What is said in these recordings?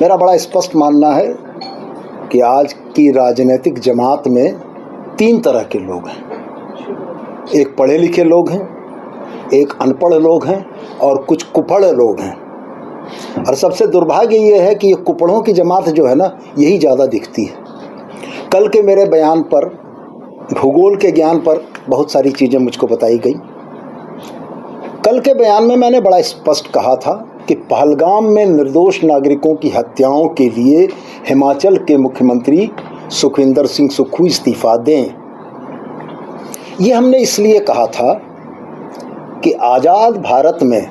मेरा बड़ा स्पष्ट मानना है कि आज की राजनीतिक जमात में 3 तरह के लोग हैं। एक पढ़े लिखे लोग हैं, एक अनपढ़ लोग हैं और कुछ कुपढ़ लोग हैं। और सबसे दुर्भाग्य ये है कि ये कुपढ़ों की जमात जो है ना, यही ज़्यादा दिखती है। कल के मेरे बयान पर, भूगोल के ज्ञान पर बहुत सारी चीज़ें मुझको बताई गई। कल के बयान में मैंने बड़ा स्पष्ट कहा था कि पहलगाम में निर्दोष नागरिकों की हत्याओं के लिए हिमाचल के मुख्यमंत्री सुखविंदर सिंह सुक्खू इस्तीफा दें। ये हमने इसलिए कहा था कि आज़ाद भारत में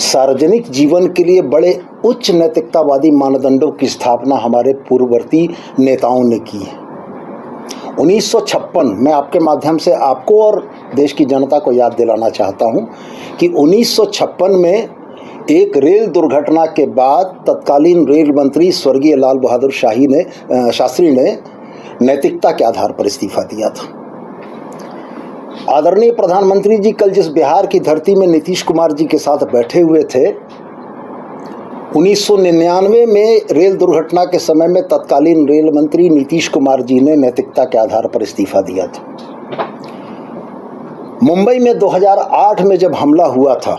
सार्वजनिक जीवन के लिए बड़े उच्च नैतिकतावादी मानदंडों की स्थापना हमारे पूर्ववर्ती नेताओं ने की है। 1956, मैं आपके माध्यम से आपको और देश की जनता को याद दिलाना चाहता हूं कि 1956 में एक रेल दुर्घटना के बाद तत्कालीन रेल मंत्री स्वर्गीय लाल बहादुर शास्त्री ने नैतिकता के आधार पर इस्तीफा दिया था। आदरणीय प्रधानमंत्री जी कल जिस बिहार की धरती में नीतीश कुमार जी के साथ बैठे हुए थे, 1999 में रेल दुर्घटना के समय में तत्कालीन रेल मंत्री नीतीश कुमार जी ने नैतिकता के आधार पर इस्तीफा दिया था। मुंबई में 2008 में जब हमला हुआ था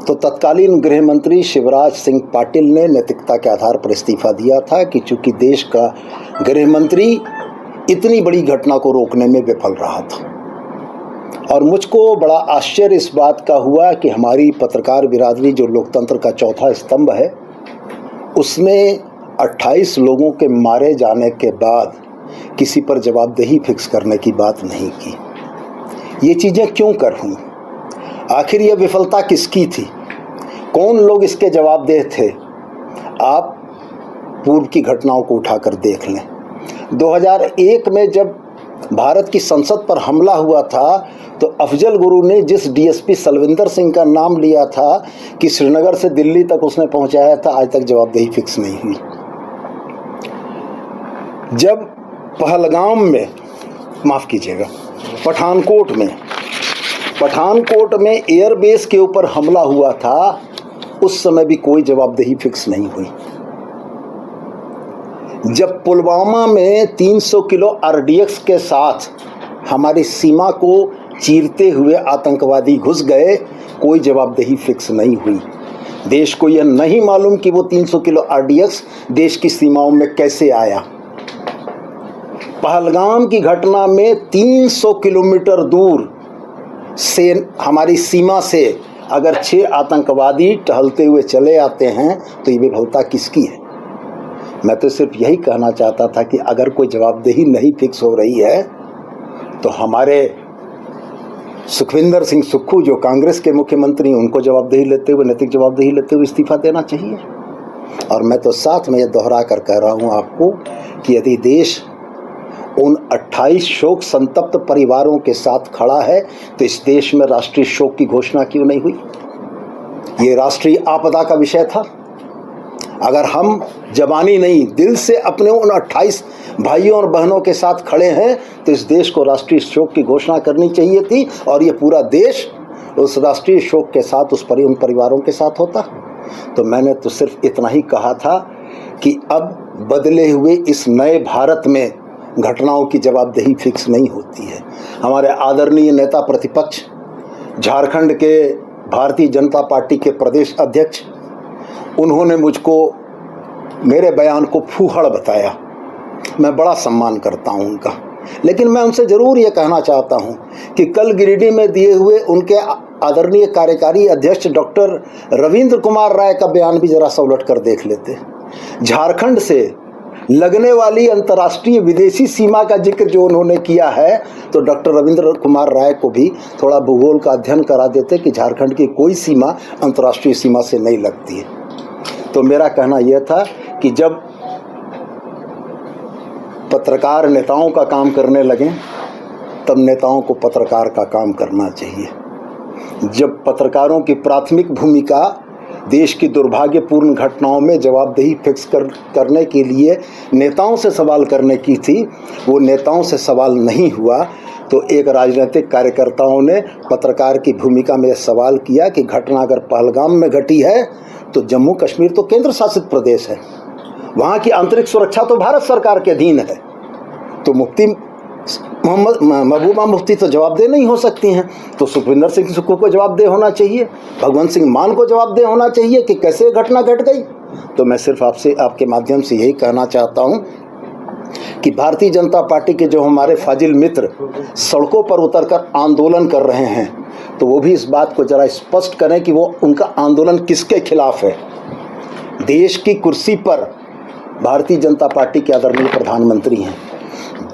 तो तत्कालीन गृह मंत्री शिवराज सिंह पाटिल ने नैतिकता के आधार पर इस्तीफा दिया था कि चूंकि देश का गृह मंत्री इतनी बड़ी घटना को रोकने में विफल रहा था। और मुझको बड़ा आश्चर्य इस बात का हुआ कि हमारी पत्रकार बिरादरी, जो लोकतंत्र का चौथा स्तंभ है, उसने 28 लोगों के मारे जाने के बाद किसी पर जवाबदेही फिक्स करने की बात नहीं की। ये चीज़ें क्यों कर हुई? आखिर ये विफलता किसकी थी? कौन लोग इसके जवाबदेह थे? आप पूर्व की घटनाओं को उठाकर देख लें। 2001 में जब भारत की संसद पर हमला हुआ था तो अफजल गुरु ने जिस डीएसपी सलविंदर सिंह का नाम लिया था कि श्रीनगर से दिल्ली तक उसने पहुंचाया था, आज तक जवाबदेही फिक्स नहीं हुई। जब पहलगाम में, माफ़ कीजिएगा, पठानकोट में एयरबेस के ऊपर हमला हुआ था, उस समय भी कोई जवाबदेही फिक्स नहीं हुई। जब पुलवामा में 300 किलो आरडीएक्स के साथ हमारी सीमा को चीरते हुए आतंकवादी घुस गए, कोई जवाबदेही फिक्स नहीं हुई। देश को यह नहीं मालूम कि वो 300 किलो आरडीएक्स देश की सीमाओं में कैसे आया। पहलगाम की घटना में 300 किलोमीटर दूर से हमारी सीमा से अगर 6 आतंकवादी टहलते हुए चले आते हैं तो ये विफलता किसकी है? मैं तो सिर्फ यही कहना चाहता था कि अगर कोई जवाबदेही नहीं फिक्स हो रही है तो हमारे सुखविंदर सिंह सुक्खू, जो कांग्रेस के मुख्यमंत्री, उनको जवाबदेही लेते हुए, नैतिक जवाबदेही लेते हुए इस्तीफा देना चाहिए। और मैं तो साथ में ये दोहरा कर कह रहा हूँ आपको कि यदि देश उन 28 शोक संतप्त परिवारों के साथ खड़ा है तो इस देश में राष्ट्रीय शोक की घोषणा क्यों नहीं हुई? ये राष्ट्रीय आपदा का विषय था। अगर हम जबानी नहीं, दिल से अपने उन 28 भाइयों और बहनों के साथ खड़े हैं तो इस देश को राष्ट्रीय शोक की घोषणा करनी चाहिए थी और ये पूरा देश उस राष्ट्रीय शोक के साथ उन परिवारों के साथ होता। तो मैंने तो सिर्फ इतना ही कहा था कि अब बदले हुए इस नए भारत में घटनाओं की जवाबदेही फिक्स नहीं होती है। हमारे आदरणीय नेता प्रतिपक्ष, झारखंड के भारतीय जनता पार्टी के प्रदेश अध्यक्ष, उन्होंने मुझको मेरे बयान को फूहड़ बताया। मैं बड़ा सम्मान करता हूं उनका, लेकिन मैं उनसे ज़रूर ये कहना चाहता हूं कि कल गिरिडीह में दिए हुए उनके आदरणीय कार्यकारी अध्यक्ष डॉक्टर रविंद्र कुमार राय का बयान भी ज़रा सा उलट कर देख लेते। झारखंड से लगने वाली अंतर्राष्ट्रीय विदेशी सीमा का जिक्र जो उन्होंने किया है, तो डॉक्टर रविंद्र कुमार राय को भी थोड़ा भूगोल का अध्ययन करा देते कि झारखंड की कोई सीमा अंतर्राष्ट्रीय सीमा से नहीं लगती है। तो मेरा कहना यह था कि जब पत्रकार नेताओं का काम करने लगें तब नेताओं को पत्रकार का काम करना चाहिए। जब पत्रकारों की प्राथमिक भूमिका देश की दुर्भाग्यपूर्ण घटनाओं में जवाबदेही फिक्स करने के लिए नेताओं से सवाल करने की थी, वो नेताओं से सवाल नहीं हुआ, तो एक राजनीतिक कार्यकर्ताओं ने पत्रकार की भूमिका में सवाल किया कि घटना अगर पहलगाम में घटी है तो जम्मू कश्मीर तो केंद्र शासित प्रदेश है, वहाँ की आंतरिक सुरक्षा तो भारत सरकार के अधीन है। तो मुफ्ती महबूबा मुफ्ती तो जवाबदेह नहीं हो सकती हैं, तो सुखविंदर सिंह सुक्खू को जवाबदेह होना चाहिए, भगवंत सिंह मान को जवाबदेह होना चाहिए कि कैसे ये घटना घट गई। तो मैं सिर्फ आपसे आपके माध्यम से यही कहना चाहता हूँ कि भारतीय जनता पार्टी के जो हमारे फाजिल मित्र सड़कों पर उतरकर आंदोलन कर रहे हैं, तो वो भी इस बात को जरा स्पष्ट करें कि वो उनका आंदोलन किसके खिलाफ है। देश की कुर्सी पर भारतीय जनता पार्टी के आदरणीय प्रधानमंत्री हैं,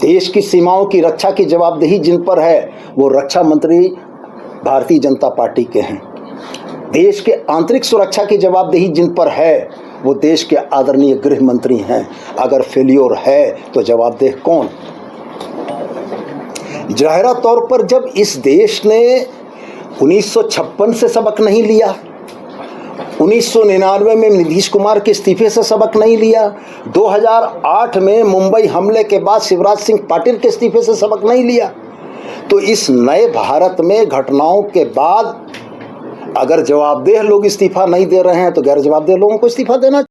देश की सीमाओं की रक्षा की जवाबदेही जिन पर है वो रक्षा मंत्री भारतीय जनता पार्टी के हैं, देश के आंतरिक सुरक्षा की जवाबदेही जिन पर है वो देश के आदरणीय गृह मंत्री हैं। अगर फेल्योर है तो जवाबदेह कौन? जाहिरा तौर पर जब इस देश ने 1956 से सबक नहीं लिया, 1999 में नीतीश कुमार के इस्तीफे से सबक नहीं लिया, 2008 में मुंबई हमले के बाद शिवराज सिंह पाटिल के इस्तीफे से सबक नहीं लिया, तो इस नए भारत में घटनाओं के बाद अगर जवाबदेह लोग इस्तीफा नहीं दे रहे हैं तो गैर जवाबदेह लोगों को इस्तीफा देना